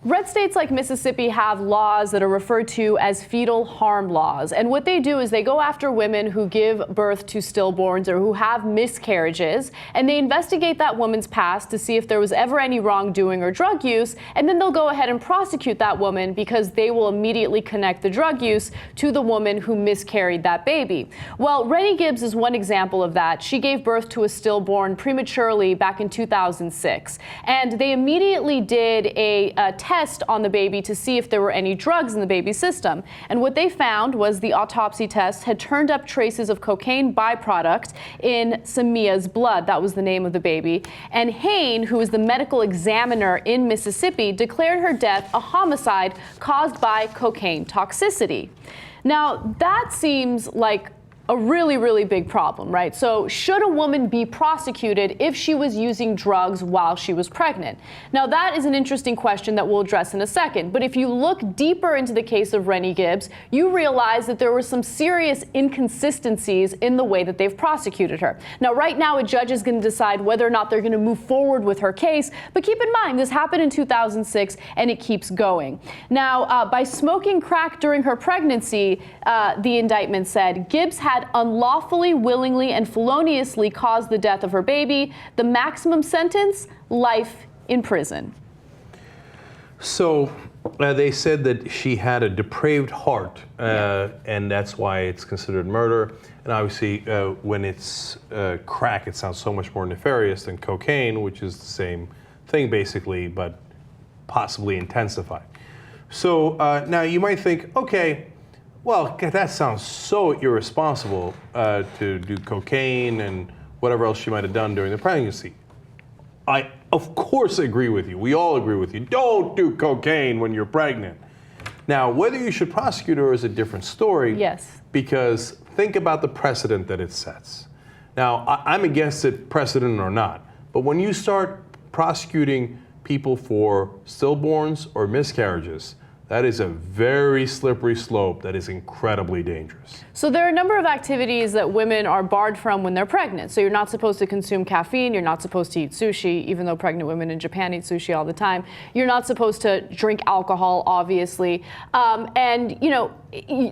Red states like Mississippi have laws that are referred to as fetal harm laws. And what they do is they go after women who give birth to stillborns or who have miscarriages, and they investigate that woman's past to see if there was ever any wrongdoing or drug use, and then they'll go ahead and prosecute that woman because they will immediately connect the drug use to the woman who miscarried that baby. Well, Renie Gibbs is one example of that. She gave birth to a stillborn prematurely back in 2006, and they immediately did a test on the baby to see if there were any drugs in the baby's system. And what they found was the autopsy test had turned up traces of cocaine byproduct in Samiya's blood. That was the name of the baby. And Hayne, who is the medical examiner in Mississippi, declared her death a homicide caused by cocaine toxicity. Now, that seems like a really, really big problem, right? So should a woman be prosecuted if she was using drugs while she was pregnant? Now, that is an interesting question that we'll address in a second. But if you look deeper into the case of Rennie Gibbs, you realize that there were some serious inconsistencies in the way that they've prosecuted her. Now, right now, a judge is going to decide whether or not they're going to move forward with her case. But keep in mind, this happened in 2006, and it keeps going. Now, by smoking crack during her pregnancy, the indictment said, Gibbs had unlawfully, willingly, and feloniously caused the death of her baby. The maximum sentence, life in prison. So they said that she had a depraved heart, and that's why it's considered murder. And obviously, when it's crack, it sounds so much more nefarious than cocaine, which is the same thing basically, but possibly intensified. So now you might think, okay, well, that sounds so irresponsible to do cocaine and whatever else she might have done during the pregnancy. I, of course, agree with you. We all agree with you. Don't do cocaine when you're pregnant. Now, whether you should prosecute her is a different story. Yes. Because think about the precedent that it sets. Now, I'm against it, precedent or not, but when you start prosecuting people for stillborns or miscarriages, that is a very slippery slope that is incredibly dangerous. So there are a number of activities that women are barred from when they're pregnant. So you're not supposed to consume caffeine. You're not supposed to eat sushi, even though pregnant women in Japan eat sushi all the time. You're not supposed to drink alcohol, obviously. And, you know,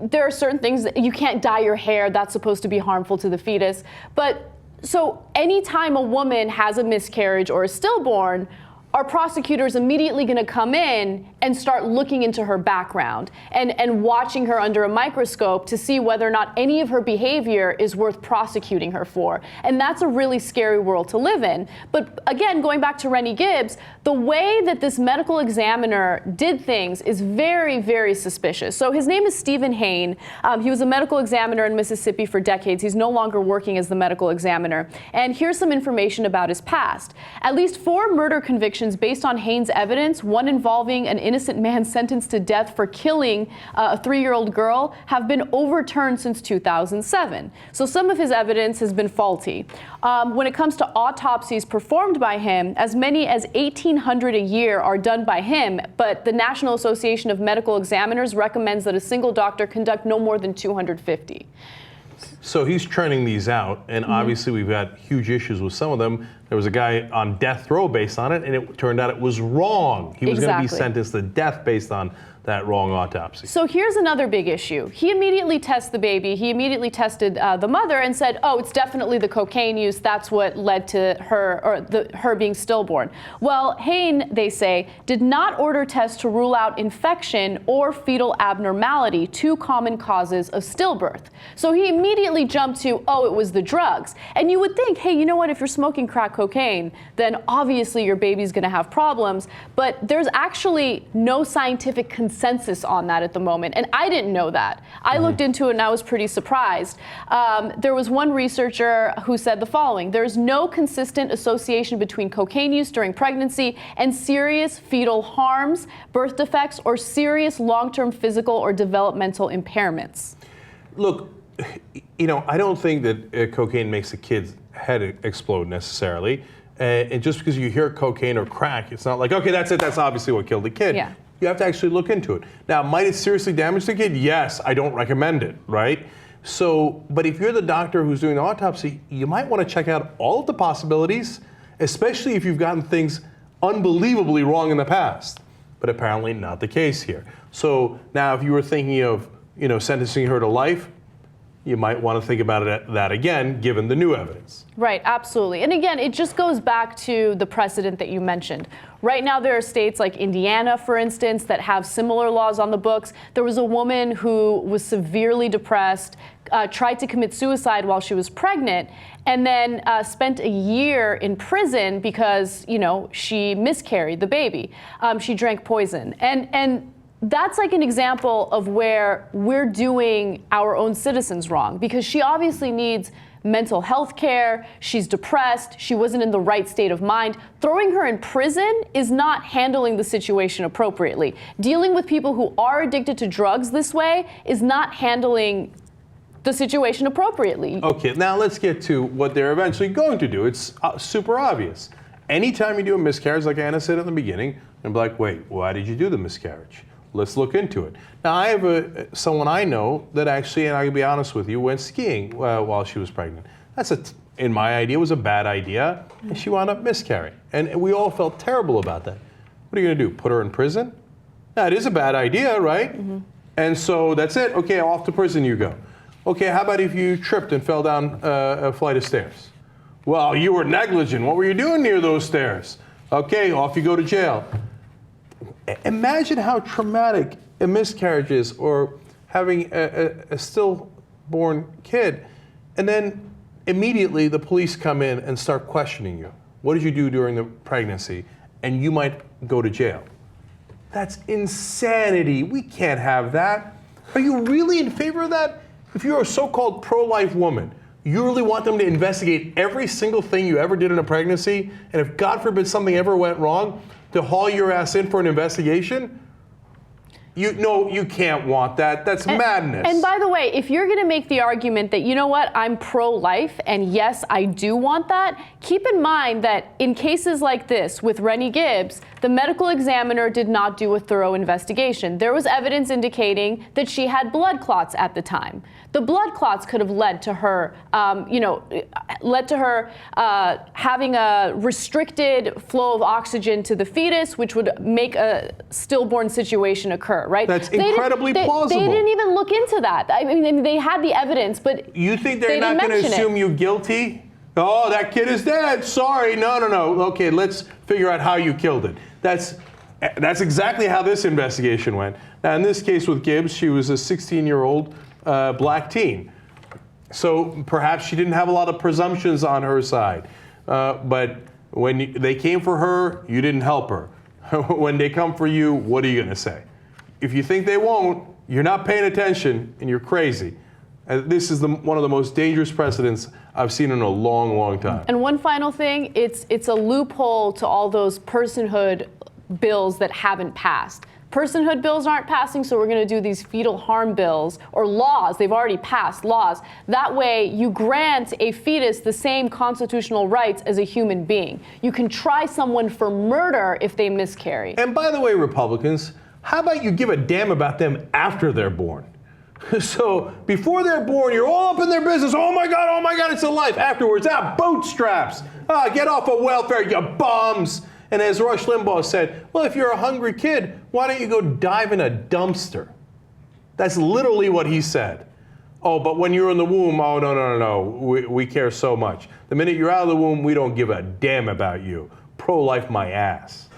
there are certain things that you can't dye your hair. That's supposed to be harmful to the fetus. But so anytime a woman has a miscarriage or a stillborn, are prosecutors immediately going to come in and start looking into her background and watching her under a microscope to see whether or not any of her behavior is worth prosecuting her for? And that's a really scary world to live in. But again, going back to Rennie Gibbs, the way that this medical examiner did things is very, very suspicious. So his name is Stephen Hayne. He was a medical examiner in Mississippi for decades. He's no longer working as the medical examiner. And here's some information about his past. At least 4 murder convictions based on Hayne's evidence, one involving an innocent man sentenced to death for killing a 3-year-old girl, have been overturned since 2007. So some of his evidence has been faulty. When it comes to autopsies performed by him, as many as 1,800 a year are done by him, but the National Association of Medical Examiners recommends that a single doctor conduct no more than 250. So he's churning these out, and obviously we've had huge issues with some of them. There was a guy on death row based on it, and it turned out it was wrong. He was going to be sentenced to death based on that wrong autopsy. So here's another big issue. He immediately tests the baby. He immediately tested the mother and said, oh, it's definitely the cocaine use. That's what led to her, or her being stillborn. Well, Hayne, they say, did not order tests to rule out infection or fetal abnormality, 2 common causes of stillbirth. So he immediately jumped to, oh, it was the drugs. And you would think, hey, you know what, if you're smoking crack cocaine, then obviously your baby's going to have problems. But there's actually no scientific consensus on that at the moment, and I didn't know that. I looked into it and I was pretty surprised. There was one researcher who said the following: there's no consistent association between cocaine use during pregnancy and serious fetal harms, birth defects, or serious long-term physical or developmental impairments. Look, you know, I don't think that cocaine makes a kid's head explode necessarily. And just because you hear cocaine or crack, it's not like, okay, that's it, that's obviously what killed the kid. Yeah. You have to actually look into it. Now, might it seriously damage the kid? Yes, I don't recommend it, right? So, but if you're the doctor who's doing the autopsy, you might want to check out all of the possibilities, especially if you've gotten things unbelievably wrong in the past. but apparently not the case here. So now if you were thinking of, sentencing her to life, you might want to think about that again, given the new evidence. Right, absolutely. And again, it just goes back to the precedent that you mentioned. Right now, there are states like Indiana, for instance, that have similar laws on the books. There was a woman who was severely depressed, tried to commit suicide while she was pregnant, and then spent a year in prison because, she miscarried the baby. She drank poison. And that's like an example of where we're doing our own citizens wrong, because she obviously needs mental health care. She's depressed. She wasn't in the right state of mind. Throwing her in prison is not handling the situation appropriately. Dealing with people who are addicted to drugs this way is not handling the situation appropriately. Okay, now let's get to what they're eventually going to do. It's super obvious. Anytime you do a miscarriage, like Anna said in the beginning, and be like, wait, why did you do the miscarriage? Let's look into it. Now, I have someone I know that actually, and I can be honest with you, went skiing while she was pregnant. In my idea, was a bad idea, and she wound up miscarrying. And we all felt terrible about that. What are you going to do, put her in prison? Now, it is a bad idea, right? Mm-hmm. And so that's it. Okay, off to prison you go. Okay, how about if you tripped and fell down a flight of stairs? Well, you were negligent. What were you doing near those stairs? Okay, off you go to jail. Imagine how traumatic a miscarriage is, or having a stillborn kid, and then immediately the police come in and start questioning you. What did you do during the pregnancy? And you might go to jail. That's insanity. We can't have that. Are you really in favor of that? If you're a so-called pro-life woman, you really want them to investigate every single thing you ever did in a pregnancy, and if God forbid something ever went wrong, to haul your ass in for an investigation? You can't want that. That's madness. And by the way, if you're going to make the argument that, you know what, I'm pro-life, and yes, I do want that, keep in mind that in cases like this with Rennie Gibbs, the medical examiner did not do a thorough investigation. There was evidence indicating that she had blood clots at the time. The blood clots could have led to her, having a restricted flow of oxygen to the fetus, which would make a stillborn situation occur, right? That's incredibly plausible. They didn't even look into that. I mean, they had the evidence, but you think they're not going to assume you guilty? Oh, that kid is dead. Sorry. No. Okay, let's figure out how you killed it. That's exactly how this investigation went. Now, in this case with Gibbs, she was a 16-year-old black teen. So perhaps she didn't have a lot of presumptions on her side. But when they came for her, you didn't help her. When they come for you, what are you going to say? If you think they won't, you're not paying attention and you're crazy. This is one of the most dangerous precedents I've seen in a long, long time. And one final thing, it's a loophole to all those personhood bills that haven't passed. Personhood bills aren't passing, so we're going to do these fetal harm bills, or laws. They've already passed laws. That way, you grant a fetus the same constitutional rights as a human being. You can try someone for murder if they miscarry. And by the way, Republicans, how about you give a damn about them after they're born? So before they're born, you're all up in their business. Oh my God, it's a life. Afterwards, bootstraps. Get off of welfare, you bums. And as Rush Limbaugh said, well, if you're a hungry kid, why don't you go dive in a dumpster? That's literally what he said. Oh, but when you're in the womb, oh, no. We care so much. The minute you're out of the womb, we don't give a damn about you. Pro-life my ass.